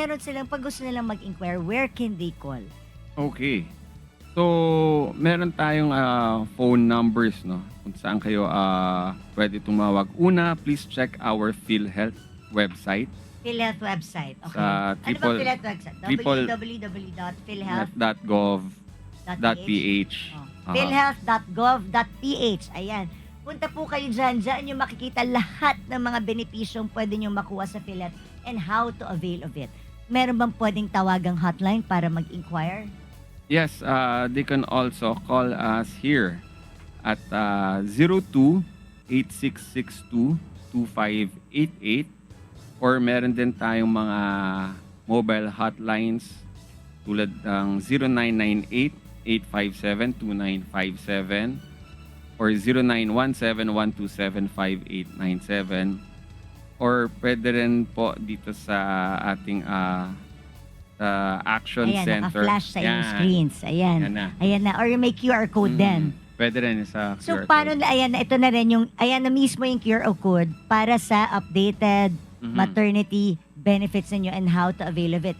Meron silang, pag gusto nilang mag-inquire, where can they call? Okay. So, meron tayong phone numbers, no? Kung saan kayo pwede tumawag. Una, please check our PhilHealth website. PhilHealth website. Okay. Sa Ano ba PhilHealth website? www.philhealth.ph. .gov.ph. philhealth.gov.ph. Ayan. Punta po kayo dyan. Dyan nyo makikita lahat ng mga benepisyong pwede nyo makuha sa PhilHealth and how to avail of it. Meron bang pwedeng tawagang hotline para mag-inquire? Yes, they can also call us here at 02-8662-2588 or meron din tayong mga mobile hotlines tulad ng 0998-857-2957 or 0917-127-5897 or pwede rin po dito sa ating Action Ayan, Center. naka-flash sa inyong Yan. screens. Ayan. Yan na. Ayan na. Or may QR code din. Pwede rin sa So, QR paano code. na, ayan na, ito na rin yung, ayan na mismo yung QR code para sa updated maternity benefits ninyo and how to avail of it.